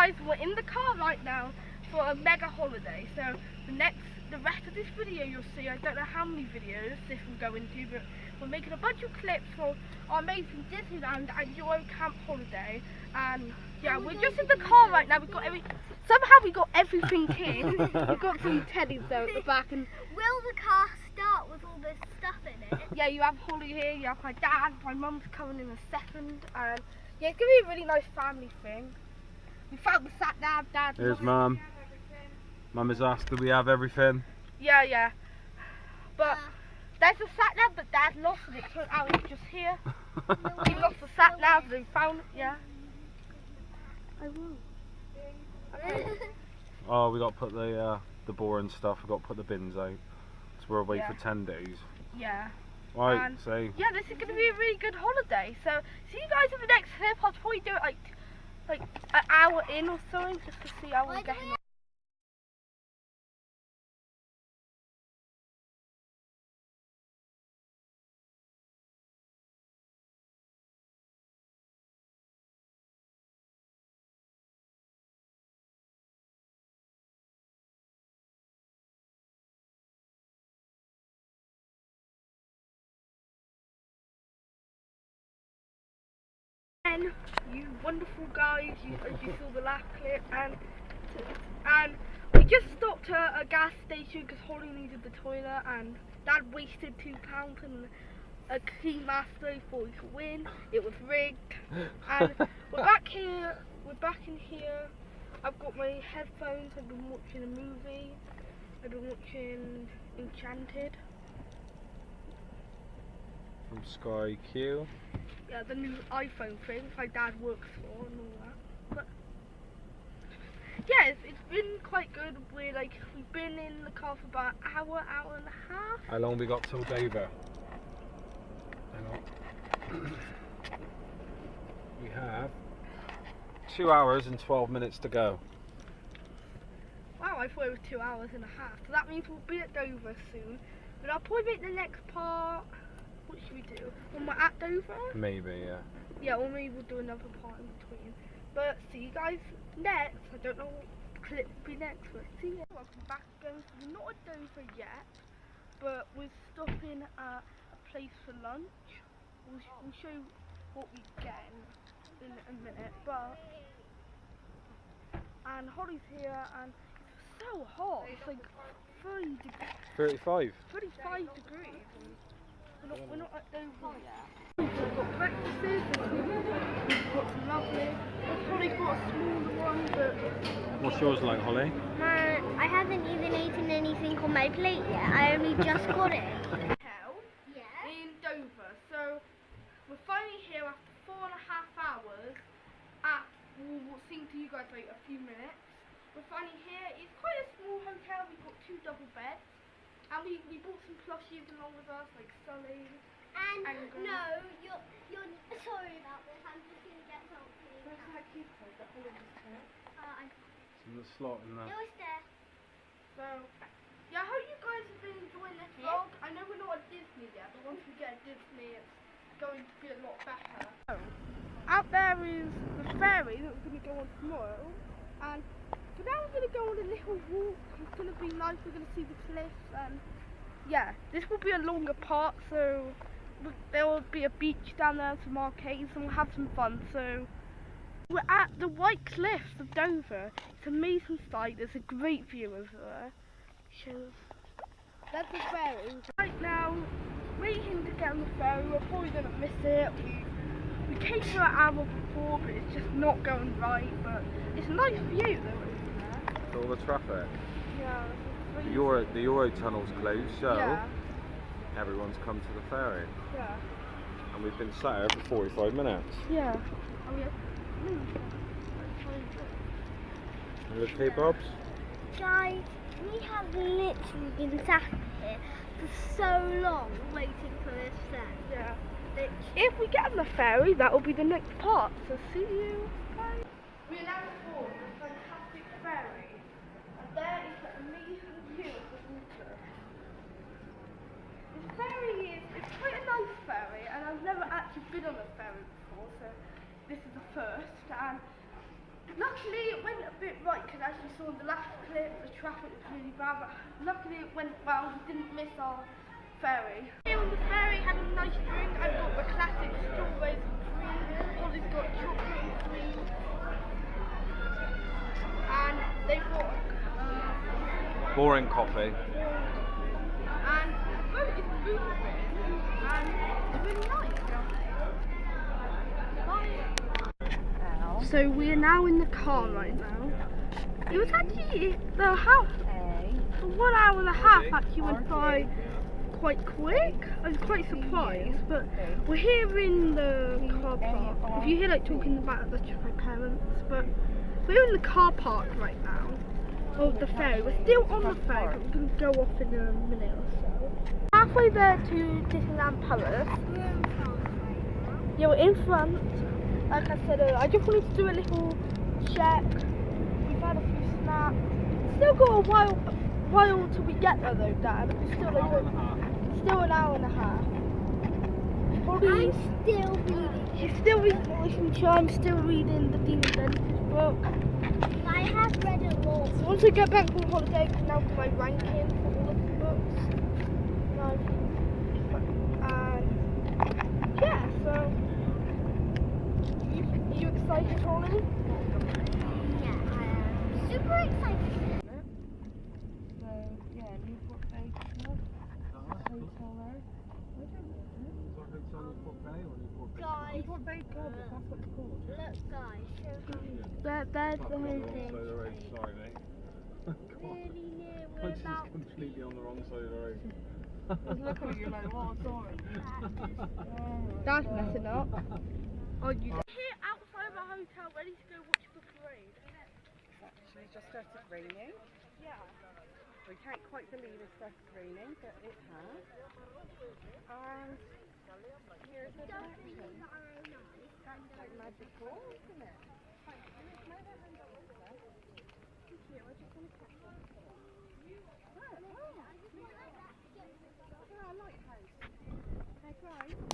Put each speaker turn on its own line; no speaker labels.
guys, we're in the car right now for a mega holiday. So the rest of this video you'll see, I don't know how many videos this will go into, but we're making a bunch of clips for our amazing Disneyland and Euro Camp holiday. And yeah, we're just in the car right now. Somehow we got everything in. We've got some teddies there at the back. And
will the car start with all this stuff in it?
Yeah, you have Holly here, you have my dad, my mum's coming in a second, and yeah, it's gonna be a really nice family thing. We found the sat nav, Dad.
Here's Mum. Mum has asked, do we have everything?
Yeah. But there's a sat nav, but Dad lost it. It turned out it's just here. He lost the sat nav, and he found it. Yeah. I will. Okay.
Oh, we got to put the boring stuff. We got to put the bins out. So we're away for 10 days.
Yeah.
Right.
And
So.
yeah, this is gonna be a really good holiday. So see you guys in the next clip. I'll probably do it like an hour in or something, just to see how we're getting on. You wonderful guys, as you saw the last clip, and we just stopped at a gas station because Holly needed the toilet, and Dad wasted £2 and a key master before he could win. It was rigged, and we're back here. We're back in here. I've got my headphones. I've been watching a movie. I've been watching Enchanted.
From Sky Q.
Yeah, the new iPhone thing my dad works for and all that. But yeah, it's been quite good. We've been in the car for about an hour and a half.
How long we got till Dover? Hang on. We have 2 hours and 12 minutes to go.
Wow, I thought it was 2 hours and a half. So that means we'll be at Dover soon. But I'll probably make the next part. What should we do? When we're at Dover?
Maybe, yeah.
Yeah, or maybe we'll do another part in between. But see you guys next. I don't know what clip will be next, but see you. Welcome back again. So we're not at Dover yet, but we're stopping at a place for lunch. We'll show you what we get in a minute. And Holly's here, and it's so hot. It's like 30 degrees.
35.
35 degrees. We're not at Dover yet. We've got breakfasts, we've got some lovely. Holly's got a smaller one, but...
What's yours like, Holly?
I haven't even eaten anything on my plate yet. I only just got it.
In Dover. So we're finally here after 4.5 hours. We'll sing to you guys like a few minutes. We're finally here. It's quite a small hotel. We've got 2 double beds. And we brought some plushies along with us, like Sully.
And no, you're sorry about this. I'm just gonna get something.
Where's that key code that Holly just took?
It's in the slot in there.
It was there.
So, yeah, I hope you guys have been enjoying this vlog. I know we're not at Disney yet, but once we get at Disney, it's going to be a lot better. So, out there is the ferry that we're going to go on tomorrow. And so now we're going to go on a little walk. It's going to be nice. We're going to see the cliffs. And yeah, this will be a longer part. So there will be a beach down there, some arcades, and we'll have some fun. So we're at the White Cliffs of Dover. It's an amazing sight. There's a great view over there. That's the ferry. Right now, waiting to get on the ferry. We're probably going to miss it. We came here an hour before, but it's just not going right. But it's a nice view though, isn't there?
With all the traffic.
Yeah.
The Euro tunnel's closed, so
yeah.
everyone's come to the ferry.
Yeah.
And we've been sat here for 45 minutes.
Yeah.
You okay, Bobs?
Guys, we have literally been sat here for so long waiting for this set.
Yeah. If we get on the ferry, that will be the next part. So see you guys. We are now aboard this fantastic ferry, and there is the amazing view of the water. This ferry it's quite a nice ferry, and I've never actually been on a ferry before, so this is the first. And luckily, when saw in the last clip, the traffic was really bad, but luckily it went well. We didn't miss our ferry. Here on the ferry, having a nice drink. I've got the classic strawberries and cream. Ollie's got chocolate and cream. And they've got
Boring coffee.
and the boat is moving, and it's really nice. So we are now in the car right now. It was actually the half, for 1 hour and a half actually went by quite quick. I was quite surprised, but we're here in the car park. If you hear like talking about the parents, but we're in the car park right now. Oh, the ferry. We're still on the ferry, but we're going to go off in a minute or so. Halfway there to Disneyland Paris. Yeah, we're in front. Like I said, I just wanted to do a little check. We've had a few snaps. Still got a while till we get there though, Dad. It's still like still an hour and a half. Probably
I'm
She's still
still reading.
reading the literature. I'm still reading the Demon Dentist book.
I have read a lot.
So once I get back from holiday, I can now do my ranking for all of the books. And yeah, so are you excited, Holly?
Yeah, I am super excited.
So yeah, Newport Bay Club, hotel there.
Guys,
Newport Bay Club, that's what it's called.
look guys,
There's the whole thing.
Sorry, mate.
really near,
I'm
we're
just
about
completely on the wrong side of the road.
Look at you like, oh, sorry. That's messing up. Oh, you here outside of our hotel, ready to go watch the parade.
It's actually just started raining.
Yeah.
We can't quite believe it started raining, but it has. And here's the direction. That's like magical, isn't it? Thank you. May I hand over to that? Thank you. I just want to catch one. Oh, oh. Yeah, a lighthouse. Okay, guys.